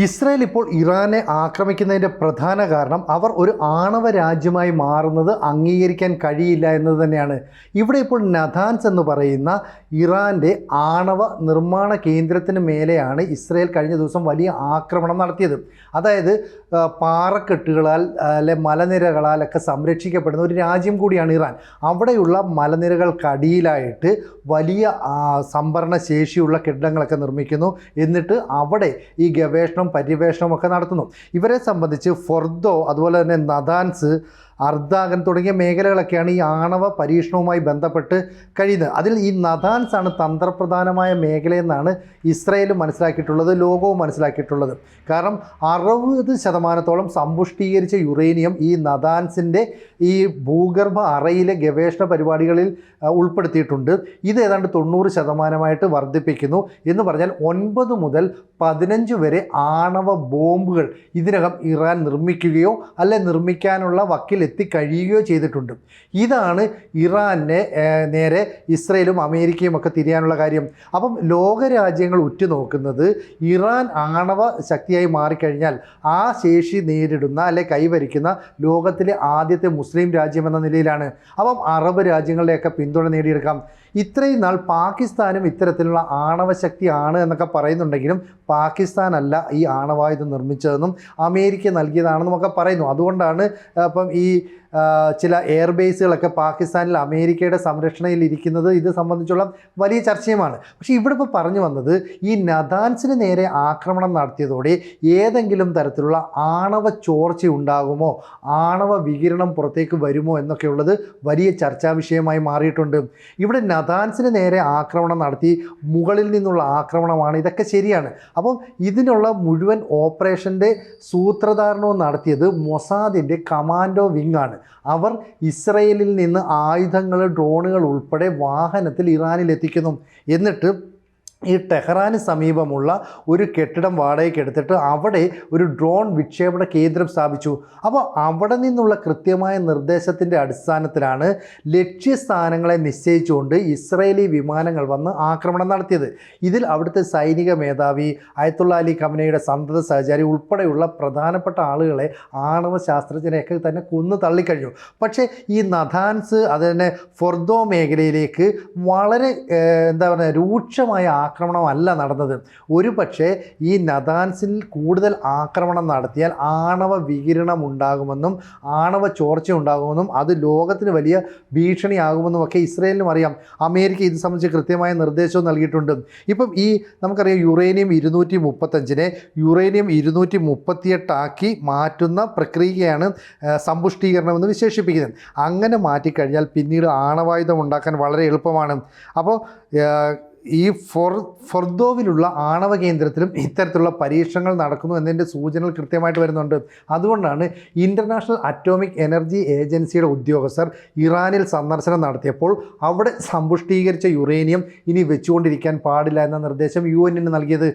Israel ഇപ്പോൾ ഇറാനെ ആക്രമിക്കുന്നതിൻ്റെ പ്രധാന കാരണം അവർ ഒരു ആണവ രാജ്യമായി മാറുന്നത് അംഗീകരിക്കാൻ കഴിയില്ല എന്നത് തന്നെയാണ്. ഇവിടെ ഇപ്പോൾ നഥാൻസ് എന്ന് പറയുന്ന ഇറാൻ്റെ ആണവ നിർമ്മാണ കേന്ദ്രത്തിന് മേലെയാണ് ഇസ്രായേൽ കഴിഞ്ഞ ദിവസം വലിയ ആക്രമണം നടത്തിയത്. അതായത് പാറക്കെട്ടുകളാൽ അല്ലെ മലനിരകളാലൊക്കെ സംരക്ഷിക്കപ്പെടുന്ന ഒരു രാജ്യം കൂടിയാണ് ഇറാൻ. അവിടെയുള്ള മലനിരകൾക്കടിയിലായിട്ട് വലിയ സംഭരണ ശേഷിയുള്ള കെട്ടിടങ്ങളൊക്കെ നിർമ്മിക്കുന്നു. എന്നിട്ട് അവിടെ ഈ പര്യവേഷണമൊക്കെ നടത്തുന്നു. ഇവരെ സംബന്ധിച്ച് ഫൊർദോ, അതുപോലെ തന്നെ നഥാൻസ്, അർദാഗൻ തുടങ്ങിയ മേഖലകളൊക്കെയാണ് ഈ ആണവ പരീക്ഷണവുമായി ബന്ധപ്പെട്ട് കഴിയുന്നത്. അതിൽ ഈ നഥാൻസ് ആണ് തന്ത്രപ്രധാനമായ മേഖലയെന്നാണ് ഇസ്രായേൽ മനസ്സിലാക്കിയിട്ടുള്ളത്, ലോകവും മനസ്സിലാക്കിയിട്ടുള്ളത്. കാരണം 60% സമ്പുഷ്ടീകരിച്ച യുറേനിയം ഈ നഥാൻസിൻ്റെ ഈ ഭൂഗർഭ അറയിലെ ഗവേഷണ പരിപാടികളിൽ ഉൾപ്പെടുത്തിയിട്ടുണ്ട്. ഇത് ഏതാണ്ട് 90% വർദ്ധിപ്പിക്കുന്നു. എന്ന് പറഞ്ഞാൽ 9 മുതൽ 15 വരെ ആണവ ബോംബുകൾ ഇതിനകം ഇറാൻ നിർമ്മിക്കുകയോ അല്ലെ നിർമ്മിക്കാനുള്ള വക്കിൽ എത്തിക്കഴിയുകയോ ചെയ്തിട്ടുണ്ട്. ഇതാണ് ഇറാനെ നേരെ ഇസ്രയേലും അമേരിക്കയും ഒക്കെ തിരിയാനുള്ള കാര്യം. അപ്പം ലോകരാജ്യങ്ങൾ ഉറ്റുനോക്കുന്നത് ഇറാൻ ആണവ ശക്തിയായി മാറിക്കഴിഞ്ഞാൽ ആ ശേഷി നേരിടുന്ന അല്ലെ കൈവരിക്കുന്ന ലോകത്തിലെ ആദ്യത്തെ മുസ്ലിം രാജ്യം എന്ന നിലയിലാണ്. അപ്പം അറബ് രാജ്യങ്ങളുടെയൊക്കെ പിന്തുണ നേടിയെടുക്കാം. ഇത്രയും നാൾ പാകിസ്ഥാനും ഇത്തരത്തിലുള്ള ആണവ ശക്തിയാണ് എന്നൊക്കെ പറയുന്നുണ്ടെങ്കിലും പാകിസ്ഥാനല്ല ഈ ആണവായുധം നിർമ്മിച്ചതെന്നും അമേരിക്ക നൽകിയതാണെന്നും ഒക്കെ പറയുന്നു. അതുകൊണ്ടാണ് ഇപ്പം ഈ ചില എയർബേസുകളൊക്കെ പാകിസ്ഥാനിൽ അമേരിക്കയുടെ സംരക്ഷണയിൽ ഇരിക്കുന്നത്. ഇത് സംബന്ധിച്ചുള്ള വലിയ ചർച്ചയുമാണ്. പക്ഷേ ഇവിടെ ഇപ്പോൾ പറഞ്ഞു വന്നത് ഈ നഥാൻസിന് നേരെ ആക്രമണം നടത്തിയതോടെ ഏതെങ്കിലും തരത്തിലുള്ള ആണവ ചോർച്ച ഉണ്ടാകുമോ, ആണവ വികിരണം പുറത്തേക്ക് വരുമോ എന്നൊക്കെയുള്ളത് വലിയ ചർച്ചാ വിഷയമായി മാറിയിട്ടുണ്ട്. ഇവിടെ നഥാൻസിന് നേരെ ആക്രമണം നടത്തി മുകളിൽ നിന്നുള്ള ആക്രമണമാണ്, ഇതൊക്കെ ശരിയാണ്. അപ്പം ഇതിനുള്ള മുഴുവൻ ഓപ്പറേഷൻ്റെ സൂത്രധാരണവും നടത്തിയത് മൊസാദിൻ്റെ കമാൻഡോ വിങ് ആണ്. അവർ ഇസ്രയേലിൽ നിന്ന് ആയുധങ്ങൾ, ഡ്രോണുകൾ ഉൾപ്പെടെ വാഹനത്തിൽ ഇറാനിൽ എത്തിക്കുന്നു. എന്നിട്ട് ഈ ടെഹ്റാന് സമീപമുള്ള ഒരു കെട്ടിടം വാടകയ്ക്ക് എടുത്തിട്ട് അവിടെ ഒരു ഡ്രോൺ വിക്ഷേപണ കേന്ദ്രം സ്ഥാപിച്ചു. അപ്പോൾ അവിടെ നിന്നുള്ള കൃത്യമായ നിർദ്ദേശത്തിൻ്റെ അടിസ്ഥാനത്തിലാണ് ലക്ഷ്യസ്ഥാനങ്ങളെ നിശ്ചയിച്ചുകൊണ്ട് ഇസ്രയേലി വിമാനങ്ങൾ വന്ന് ആക്രമണം നടത്തിയത്. ഇതിൽ അവിടുത്തെ സൈനിക മേധാവി അയത്തുള്ള അലി ഖമനയുടെ സന്തത സഹചാരി ഉൾപ്പെടെയുള്ള പ്രധാനപ്പെട്ട ആളുകളെ, ആണവ ശാസ്ത്രജ്ഞരെയൊക്കെ തന്നെ കൊന്നു തള്ളിക്കഴിഞ്ഞു. പക്ഷേ ഈ നഥാൻസ്, അത് തന്നെ ഫൊർദോ മേഖലയിലേക്ക് വളരെ രൂക്ഷമായ ആക്രമണമല്ല നടന്നത്. ഒരു പക്ഷേ ഈ നഥാൻസിൽ കൂടുതൽ ആക്രമണം നടത്തിയാൽ ആണവ വികിരണം ഉണ്ടാകുമെന്നും ആണവ ചോർച്ച ഉണ്ടാകുമെന്നും അത് ലോകത്തിന് വലിയ ഭീഷണിയാകുമെന്നും ഒക്കെ ഇസ്രയേലിനും അറിയാം. അമേരിക്ക ഇത് സംബന്ധിച്ച് കൃത്യമായ നിർദ്ദേശവും നൽകിയിട്ടുണ്ട്. ഇപ്പം ഈ നമുക്കറിയാം യുറേനിയം 235-നെ യുറേനിയം 238 മാറ്റുന്ന പ്രക്രിയയാണ് സമ്പുഷ്ടീകരണം എന്ന് വിശേഷിപ്പിക്കുന്നത്. അങ്ങനെ മാറ്റിക്കഴിഞ്ഞാൽ പിന്നീട് ആണവായുധം ഉണ്ടാക്കാൻ വളരെ എളുപ്പമാണ്. അപ്പോൾ ഈ ഫൊർദോവിലുള്ള ആണവ കേന്ദ്രത്തിലും ഇത്തരത്തിലുള്ള പരീക്ഷണങ്ങൾ നടക്കുന്നു എന്നതിൻ്റെ സൂചനകൾ കൃത്യമായിട്ട് വരുന്നുണ്ട്. അതുകൊണ്ടാണ് ഇൻ്റർനാഷണൽ അറ്റോമിക് എനർജി ഏജൻസിയുടെ ഉദ്യോഗസ്ഥർ ഇറാനിൽ സന്ദർശനം നടത്തിയപ്പോൾ അവിടെ സമ്പുഷ്ടീകരിച്ച യുറേനിയം ഇനി വെച്ചുകൊണ്ടിരിക്കാൻ പാടില്ല എന്ന നിർദ്ദേശം UN നൽകിയത്.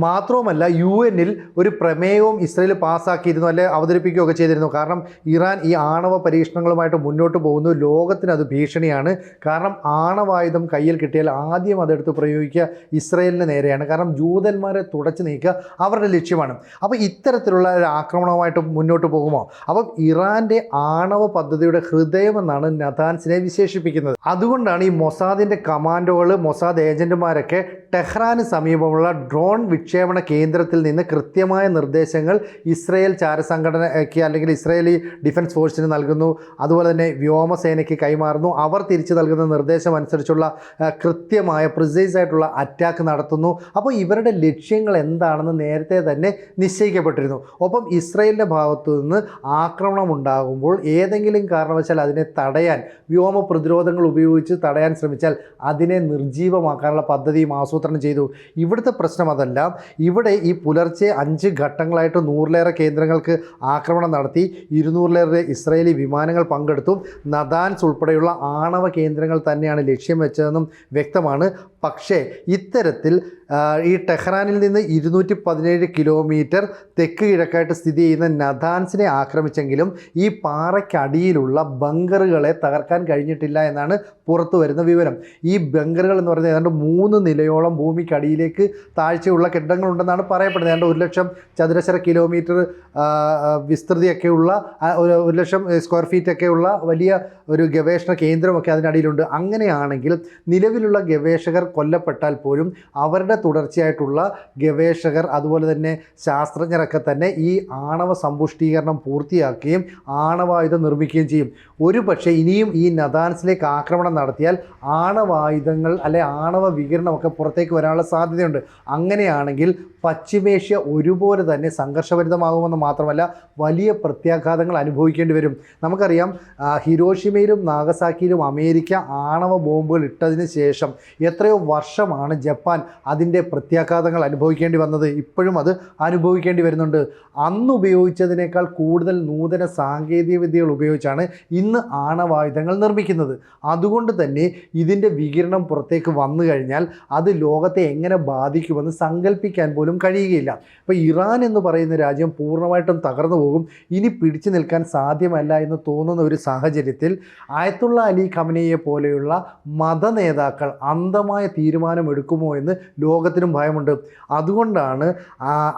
മാത്രവുമല്ല, UN ഒരു പ്രമേയവും ഇസ്രയേൽ പാസ്സാക്കിയിരുന്നു, അല്ലെ അവതരിപ്പിക്കുകയൊക്കെ ചെയ്തിരുന്നു. കാരണം ഇറാൻ ഈ ആണവ പരീക്ഷണങ്ങളുമായിട്ട് മുന്നോട്ട് പോകുന്നു, ലോകത്തിന് അത് ഭീഷണിയാണ്. കാരണം ആണവായുധം കയ്യിൽ കിട്ടിയാൽ ആദ്യം അതെടുത്ത് പ്രയോഗിക്കുക ഇസ്രയേലിന് നേരെയാണ്. കാരണം ജൂതന്മാരെ തുടച്ചു നീക്കുക അവരുടെ ലക്ഷ്യമാണ്. അപ്പോൾ ഇത്തരത്തിലുള്ള ഒരു ആക്രമണവുമായിട്ട് മുന്നോട്ട് പോകുമോ? അപ്പം ഇറാൻ്റെ ആണവ പദ്ധതിയുടെ ഹൃദയമെന്നാണ് നഥാൻസിനെ വിശേഷിപ്പിക്കുന്നത്. അതുകൊണ്ടാണ് ഈ മൊസാദിൻ്റെ കമാൻഡോകൾ, മൊസാദ് ഏജൻറ്റുമാരൊക്കെ ടെഹ്റാന് സമീപമുള്ള ഡ്രോൺ വിക്ഷേപണ കേന്ദ്രത്തിൽ നിന്ന് കൃത്യമായ നിർദ്ദേശങ്ങൾ ഇസ്രയേൽ ചാരസംഘടനയ്ക്ക് അല്ലെങ്കിൽ ഇസ്രയേലി ഡിഫൻസ് ഫോഴ്സിന് നൽകുന്നു. അതുപോലെ തന്നെ വ്യോമസേനയ്ക്ക് കൈമാറുന്നു. അവർ തിരിച്ചു നൽകുന്ന നിർദ്ദേശം അനുസരിച്ചുള്ള കൃത്യമായ പ്രിസൈസ് ആയിട്ടുള്ള അറ്റാക്ക് നടത്തുന്നു. അപ്പോൾ ഇവരുടെ ലക്ഷ്യങ്ങൾ എന്താണെന്ന് നേരത്തെ തന്നെ നിശ്ചയിക്കപ്പെട്ടിരുന്നു. ഒപ്പം ഇസ്രയേലിൻ്റെ ഭാഗത്തു നിന്ന് ആക്രമണം ഉണ്ടാകുമ്പോൾ ഏതെങ്കിലും കാരണവശാൽ അതിനെ തടയാൻ, വ്യോമ പ്രതിരോധങ്ങൾ ഉപയോഗിച്ച് തടയാൻ ശ്രമിച്ചാൽ അതിനെ നിർജ്ജീവമാക്കാനുള്ള പദ്ധതിയും ആസൂത്രണം ചെയ്തു. ഇവിടുത്തെ പ്രശ്നം അതല്ല. ഇവിടെ ഈ പുലർച്ചെ 5 ഘട്ടങ്ങളായിട്ട് 100-ലേറെ കേന്ദ്രങ്ങൾക്ക് ആക്രമണം നടത്തി. 200-ലേറെ ഇസ്രായേലി വിമാനങ്ങൾ പങ്കെടുത്തു. നഥാൻസ് ഉൾപ്പെടെയുള്ള ആണവ കേന്ദ്രങ്ങൾ തന്നെയാണ് ലക്ഷ്യം വെച്ചതെന്നും വ്യക്തമാണ്. പക്ഷേ ഇത്തരത്തിൽ ഈ ടെഹ്റാനിൽ നിന്ന് 217 കിലോമീറ്റർ തെക്ക് കിഴക്കായിട്ട് സ്ഥിതി ചെയ്യുന്ന നഥാൻസിനെ ആക്രമിച്ചെങ്കിലും ഈ പാറയ്ക്കടിയിലുള്ള ബങ്കറുകളെ തകർക്കാൻ കഴിഞ്ഞിട്ടില്ല എന്നാണ് പുറത്തു വരുന്ന വിവരം. ഈ ബങ്കറുകൾ എന്ന് പറയുന്നത് ഏതാണ്ട് 3 നിലയോളം ഭൂമിക്കടിയിലേക്ക് താഴ്ചയുള്ള കെട്ടിടങ്ങളുണ്ടെന്നാണ് പറയപ്പെടുന്നത്. ഏതാണ്ട് 1,00,000 ചതുരശ്ര കിലോമീറ്റർ വിസ്തൃതിയൊക്കെയുള്ള 1,00,000 സ്ക്വയർ ഫീറ്റൊക്കെയുള്ള വലിയ ഒരു ഗവേഷണ കേന്ദ്രമൊക്കെ അതിനടിയിലുണ്ട്. അങ്ങനെയാണെങ്കിൽ നിലവിലുള്ള ഗവേഷകർ കൊല്ലപ്പെട്ടാൽ പോലും അവരുടെ തുടർച്ചയായിട്ടുള്ള ഗവേഷകർ അതുപോലെ തന്നെ ശാസ്ത്രജ്ഞരൊക്കെ തന്നെ ഈ ആണവ സമ്പുഷ്ടീകരണം പൂർത്തിയാക്കുകയും ആണവായുധം നിർമ്മിക്കുകയും ചെയ്യും. ഒരു പക്ഷേ ഇനിയും ഈ നഥാൻസിലേക്ക് ആക്രമണം നടത്തിയാൽ ആണവായുധങ്ങൾ ആണവ വികിരണമൊക്കെ പുറത്തേക്ക് വരാനുള്ള സാധ്യതയുണ്ട്. അങ്ങനെയാണെങ്കിൽ പശ്ചിമേഷ്യ ഒരുപോലെ തന്നെ സംഘർഷഭരിതമാകുമെന്ന് മാത്രമല്ല വലിയ പ്രത്യാഘാതങ്ങൾ അനുഭവിക്കേണ്ടി വരും. നമുക്കറിയാം ഹിരോഷിമയിലും നാഗസാക്കിയിലും അമേരിക്ക ആണവ ബോംബുകൾ ഇട്ടതിന് ശേഷം എത്രയോ വർഷമാണ് ജപ്പാൻ അതിൻ്റെ പ്രത്യാഘാതങ്ങൾ അനുഭവിക്കേണ്ടി വന്നത്. ഇപ്പോഴും അത് അനുഭവിക്കേണ്ടി വരുന്നുണ്ട്. അന്ന് ഉപയോഗിച്ചതിനേക്കാൾ കൂടുതൽ നൂതന സാങ്കേതിക വിദ്യകൾ ഉപയോഗിച്ചാണ് ഇന്ന് ആണവായുധങ്ങൾ നിർമ്മിക്കുന്നത്. അതുകൊണ്ട് തന്നെ ഇതിൻ്റെ വികിരണം പുറത്തേക്ക് വന്നു കഴിഞ്ഞാൽ അത് ലോകത്തെ എങ്ങനെ ബാധിക്കുമെന്ന് സങ്കല്പിക്കാൻ പോലും കഴിയുകയില്ല. അപ്പോൾ ഇറാൻ എന്ന് പറയുന്ന രാജ്യം പൂർണ്ണമായിട്ടും തകർന്നു പോകും, ഇനി പിടിച്ചു നിൽക്കാൻ സാധ്യമല്ല എന്ന് തോന്നുന്ന ഒരു സാഹചര്യത്തിൽ ആയത്തുള്ള അലി ഖമനയെ പോലെയുള്ള മത നേതാക്കൾ അന്ധമായ തീരുമാനമെടുക്കുമോ എന്ന് ലോകത്തിനും ഭയമുണ്ട്. അതുകൊണ്ടാണ്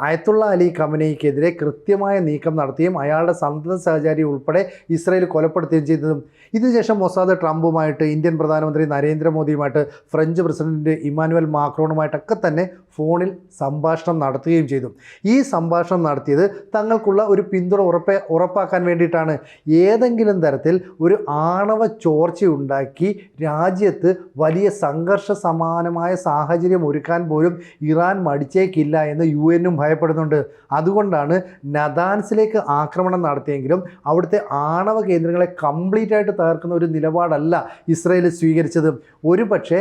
ആയത്തുള്ള അലി ഖമനയ്ക്കെതിരെ കൃത്യമായ നീക്കം നടത്തുകയും അയാളുടെ സന്തത സഹചാരി ഉൾപ്പെടെ ഇസ്രായേൽ കൊലപ്പെടുത്തുകയും ചെയ്തതും. ഇതിനുശേഷം മൊസാദ് ട്രംപുമായിട്ട്, ഇന്ത്യൻ പ്രധാനമന്ത്രി നരേന്ദ്രമോദിയുമായിട്ട്, ഫ്രഞ്ച് പ്രസിഡന്റ് ഇമ്മാനുവൽ മാക്രോണുമായിട്ടൊക്കെ തന്നെ ഫോണിൽ സംഭാഷണം നടത്തുകയും ചെയ്തു. ഈ സംഭാഷണം നടത്തിയത് തങ്ങൾക്കുള്ള ഒരു പിന്തുണ ഉറപ്പാക്കാൻ വേണ്ടിയിട്ടാണ്. ഏതെങ്കിലും തരത്തിൽ ഒരു ആണവ ചോർച്ചയുണ്ടാക്കി രാജ്യത്ത് വലിയ സംഘർഷ സമാനമായ സാഹചര്യം ഒരുക്കാൻ പോലും ഇറാൻ മടിച്ചേക്കില്ല എന്ന് UN ഭയപ്പെടുന്നുണ്ട്. അതുകൊണ്ടാണ് നഥാൻസിലേക്ക് ആക്രമണം നടത്തിയെങ്കിലും അവിടുത്തെ ആണവ കേന്ദ്രങ്ങളെ കംപ്ലീറ്റ് ആയിട്ട് തകർക്കുന്ന ഒരു നിലപാടല്ല ഇസ്രായേൽ സ്വീകരിച്ചത്. ഒരു പക്ഷേ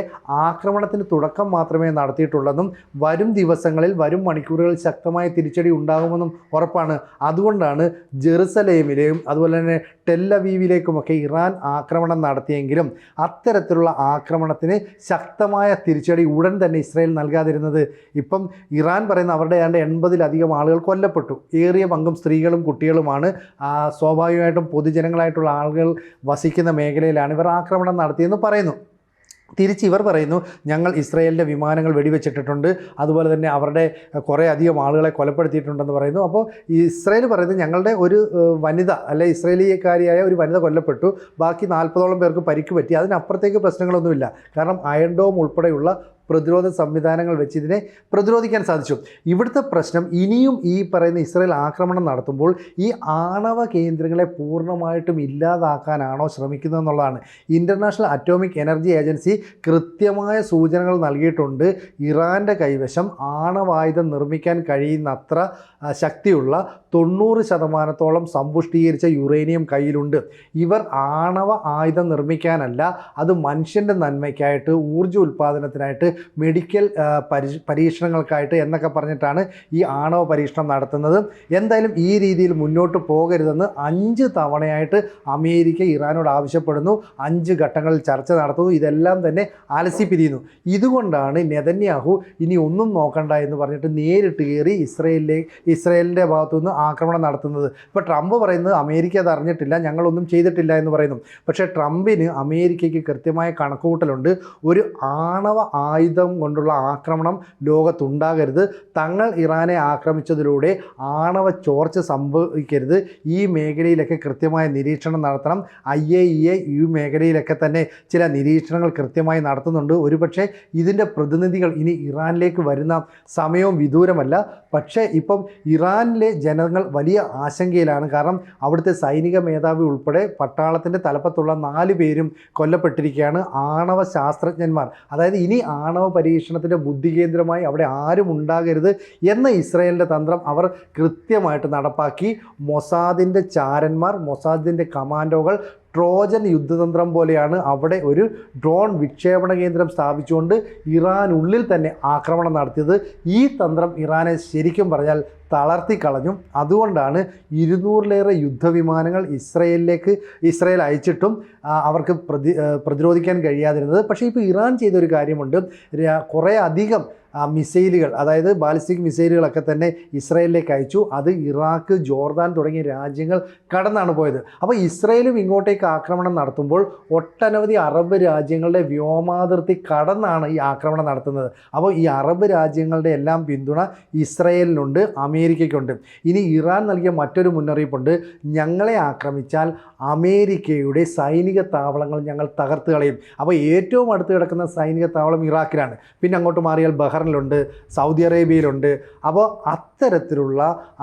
ആക്രമണത്തിന് തുടക്കം മാത്രമേ നടത്തിയിട്ടുള്ളെന്നും വരും ദിവസങ്ങളിൽ വരും മണിക്കൂറുകളിൽ ശക്തമായ തിരിച്ചടി ഉണ്ടാകുമെന്നും ഉറപ്പാണ്. അതുകൊണ്ടാണ് ജെറുസലേമിലെയും അതുപോലെ തന്നെ ടെല്ലവീവിലേക്കുമൊക്കെ ഇറാൻ ആക്രമണം നടത്തിയെങ്കിലും അത്തരത്തിലുള്ള ആക്രമണത്തിന് ശക്തമായ തിരിച്ചടി ഉടൻ തന്നെ ഇസ്രായേൽ നൽകാതിരുന്നത്. ഇപ്പം ഇറാൻ പറയുന്ന അവരുടെ 80-ലധികം ആളുകൾ കൊല്ലപ്പെട്ടു. ഏറിയ പങ്കും സ്ത്രീകളും കുട്ടികളുമാണ്. സ്വാഭാവികമായിട്ടും പൊതുജനങ്ങളായിട്ടുള്ള ആളുകൾ വസിക്കുന്ന മേഖലയിലാണ് ഇവർ ആക്രമണം നടത്തിയെന്ന് പറയുന്നു. തിരിച്ച് ഇവർ പറയുന്നു ഞങ്ങൾ ഇസ്രായേലിൻ്റെ വിമാനങ്ങൾ വെടിവെച്ചിട്ടിട്ടുണ്ട്, അതുപോലെ തന്നെ അവരുടെ കുറേ അധികം ആളുകളെ കൊലപ്പെടുത്തിയിട്ടുണ്ടെന്ന് പറയുന്നു. അപ്പോൾ ഇസ്രായേൽ പറയുന്നത് ഞങ്ങളുടെ ഒരു വനിത ഇസ്രായേലിക്കാരിയായ ഒരു വനിത കൊല്ലപ്പെട്ടു, ബാക്കി 40ഓളം പേർക്ക് പരിക്ക് പറ്റി, അതിനപ്പുറത്തേക്ക് പ്രശ്നങ്ങളൊന്നുമില്ല. കാരണം അയൺ ഡോം ഉൾപ്പെടെയുള്ള പ്രതിരോധ സംവിധാനങ്ങൾ വെച്ച് ഇതിനെ പ്രതിരോധിക്കാൻ സാധിച്ചു. ഇവിടുത്തെ പ്രശ്നം ഇനിയും ഈ പറയുന്ന ഇസ്രായേൽ ആക്രമണം നടത്തുമ്പോൾ ഈ ആണവ കേന്ദ്രങ്ങളെ പൂർണ്ണമായിട്ടും ഇല്ലാതാക്കാനാണോ ശ്രമിക്കുന്നതെന്നുള്ളതാണ്. ഇൻ്റർനാഷണൽ അറ്റോമിക് എനർജി ഏജൻസി കൃത്യമായ സൂചനകൾ നൽകിയിട്ടുണ്ട്. ഇറാൻ്റെ കൈവശം ആണവായുധം നിർമ്മിക്കാൻ കഴിയുന്നത്ര ശക്തിയുള്ള 90% സമ്പുഷ്ടീകരിച്ച യുറേനിയം കയ്യിലുണ്ട്. ഇവർ ആണവ ആയുധം നിർമ്മിക്കാനല്ല, അത് മനുഷ്യൻ്റെ നന്മയ്ക്കായിട്ട്, ഊർജ്ജ ഉൽപ്പാദനത്തിനായിട്ട്, മെഡിക്കൽ പരീക്ഷണങ്ങൾക്കായിട്ട് എന്നൊക്കെ പറഞ്ഞിട്ടാണ് ഈ ആണവ പരീക്ഷണം നടത്തുന്നത്. എന്തായാലും ഈ രീതിയിൽ മുന്നോട്ട് പോകരുതെന്ന് 5 തവണയായിട്ട് അമേരിക്ക ഇറാനോട് ആവശ്യപ്പെടുന്നു. 5 ഘട്ടങ്ങളിൽ ചർച്ച നടത്തുന്നു. ഇതെല്ലാം തന്നെ അലസി പിരിയുന്നു. ഇതുകൊണ്ടാണ് നെതന്യാഹു ഇനി ഒന്നും നോക്കണ്ട എന്ന് പറഞ്ഞിട്ട് നേരിട്ട് കയറി ഇസ്രായേലിൻ്റെ ഭാഗത്തുനിന്ന് ആക്രമണം നടത്തുന്നത്. ഇപ്പോൾ ട്രംപ് പറയുന്നത് അമേരിക്ക അത് അറിഞ്ഞിട്ടില്ല, ഞങ്ങളൊന്നും ചെയ്തിട്ടില്ല എന്ന് പറയുന്നു. പക്ഷേ ട്രംപിന് അമേരിക്കയ്ക്ക് കൃത്യമായ കണക്കുകൂട്ടലുണ്ട്. ഒരു ആണവ ആയുധം കൊണ്ടുള്ള ആക്രമണം ലോകത്തുണ്ടാകരുത്, തങ്ങൾ ഇറാനെ ആക്രമിച്ചതിലൂടെ ആണവ ചോർച്ച സംഭവിക്കരുത്, ഈ മേഖലയിലൊക്കെ കൃത്യമായ നിരീക്ഷണം നടത്തണം. IAEA ഈ മേഖലയിലൊക്കെ തന്നെ ചില നിരീക്ഷണങ്ങൾ കൃത്യമായി നടത്തുന്നുണ്ട്. ഒരുപക്ഷെ ഇതിൻ്റെ പ്രതിനിധികൾ ഇനി ഇറാനിലേക്ക് വരുന്ന സമയവും വിദൂരമല്ല. പക്ഷേ ഇപ്പം ഇറാനിലെ ജനങ്ങൾ വലിയ ആശങ്കയിലാണ്. കാരണം അവിടുത്തെ സൈനിക മേധാവി ഉൾപ്പെടെ പട്ടാളത്തിൻ്റെ തലപ്പത്തുള്ള 4 പേരും കൊല്ലപ്പെട്ടിരിക്കുകയാണ്. ആണവ ശാസ്ത്രജ്ഞന്മാർ, അതായത് ഇനി ആണവ പരീക്ഷണത്തിൻ്റെ ബുദ്ധികേന്ദ്രമായി അവിടെ ആരും ഉണ്ടാകരുത് എന്ന ഇസ്രായേലിൻ്റെ തന്ത്രം അവർ കൃത്യമായിട്ട് നടപ്പാക്കി. മൊസാദിൻ്റെ ചാരന്മാർ, മൊസാദിൻ്റെ കമാൻഡോകൾ ട്രോജൻ യുദ്ധതന്ത്രം പോലെയാണ് അവിടെ ഒരു ഡ്രോൺ വിക്ഷേപണ കേന്ദ്രം സ്ഥാപിച്ചുകൊണ്ട് ഇറാനുള്ളിൽ തന്നെ ആക്രമണം നടത്തിയത്. ഈ തന്ത്രം ഇറാനെ ശരിക്കും പറഞ്ഞാൽ തളർത്തിക്കളഞ്ഞു. അതുകൊണ്ടാണ് 200-ലേറെ യുദ്ധവിമാനങ്ങൾ ഇസ്രയേൽ അയച്ചിട്ടും അവർക്ക് പ്രതിരോധിക്കാൻ കഴിയാതിരുന്നത്. പക്ഷേ ഇപ്പോൾ ഇറാൻ ചെയ്തൊരു കാര്യമുണ്ട്. കുറേ അധികം മിസൈലുകൾ, അതായത് ബാലിസ്റ്റിക് മിസൈലുകളൊക്കെ തന്നെ ഇസ്രയേലിലേക്ക് അയച്ചു. അത് ഇറാഖ്, ജോർദാൻ തുടങ്ങിയ രാജ്യങ്ങൾ കടന്നാണ് പോയത്. അപ്പോൾ ഇസ്രയേലും ഇങ്ങോട്ടേക്ക് ആക്രമണം നടത്തുമ്പോൾ ഒട്ടനവധി അറബ് രാജ്യങ്ങളുടെ വ്യോമാതിർത്തി കടന്നാണ് ഈ ആക്രമണം നടത്തുന്നത്. അപ്പോൾ ഈ അറബ് രാജ്യങ്ങളുടെ എല്ലാം പിന്തുണ ഇസ്രയേലിനുണ്ട്, അമേരിക്കയ്ക്കുണ്ട്. ഇനി ഇറാൻ നൽകിയ മറ്റൊരു മുന്നറിയിപ്പുണ്ട്. ഞങ്ങളെ ആക്രമിച്ചാൽ അമേരിക്കയുടെ സൈനിക താവളങ്ങൾ ഞങ്ങൾ തകർത്ത് കളയും. അപ്പോൾ ഏറ്റവും അടുത്ത് കിടക്കുന്ന സൈനിക താവളം ഇറാഖിലാണ്. പിന്നെ അങ്ങോട്ട് മാറിയാൽ ബഹ്റിനിലുണ്ട്, സൗദി അറേബ്യയിലുണ്ട്. അപ്പോൾ അത്തരത്തിലുള്ള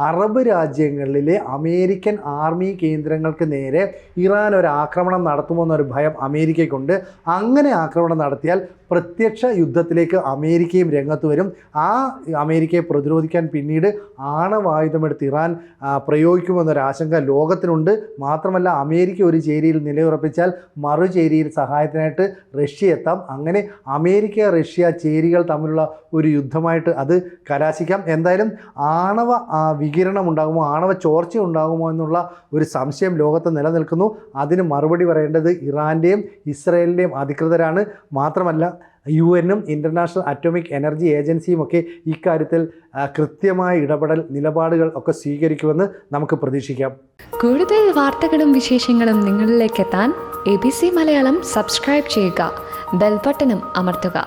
അറബ് രാജ്യങ്ങളിലെ അമേരിക്കൻ ആർമി കേന്ദ്രങ്ങൾക്ക് നേരെ ഇറാൻ ഒരു ആക്രമണം നടത്തുമോ എന്നൊരു ഭയം അമേരിക്കയ്ക്കുണ്ട്. അങ്ങനെ ആക്രമണം നടത്തിയാൽ പ്രത്യക്ഷ യുദ്ധത്തിലേക്ക് അമേരിക്കയും രംഗത്ത് വരും. ആ അമേരിക്കയെ പ്രതിരോധിക്കാൻ പിന്നീട് ആണവായുധമെടുത്ത് ഇറാൻ പ്രയോഗിക്കുമെന്നൊരാശങ്ക ലോകത്തിനുണ്ട്. മാത്രമല്ല, അമേരിക്ക ഒരു ചേരിയിൽ നിലയുറപ്പിച്ചാൽ മറുചേരിയിൽ സഹായത്തിനായിട്ട് റഷ്യ എത്താം. അങ്ങനെ അമേരിക്ക റഷ്യ ചേരികൾ തമ്മിലുള്ള ഒരു യുദ്ധമായിട്ട് അത് കലാശിക്കാം. എന്തായാലും ആണവ വികിരണം ഉണ്ടാകുമോ, ആണവ ചോർച്ച ഉണ്ടാകുമോ എന്നുള്ള ഒരു സംശയം ലോകത്ത് നിലനിൽക്കുന്നു. അതിന് മറുപടി പറയേണ്ടത് ഇറാൻ്റെയും ഇസ്രയേലിൻ്റെയും അധികൃതരാണ്. മാത്രമല്ല, UN-ഉം ഇൻ്റർനാഷണൽ അറ്റോമിക് എനർജി ഏജൻസിയും ഒക്കെ ഇക്കാര്യത്തിൽ കൃത്യമായ ഇടപെടൽ നിലപാടുകൾ ഒക്കെ സ്വീകരിക്കുമെന്ന് നമുക്ക് പ്രതീക്ഷിക്കാം. കൂടുതൽ വാർത്തകളും വിശേഷങ്ങളും നിങ്ങളിലേക്ക് എത്താൻ ABC മലയാളം സബ്സ്ക്രൈബ് ചെയ്യുക, ബെൽ ബട്ടണും അമർത്തുക.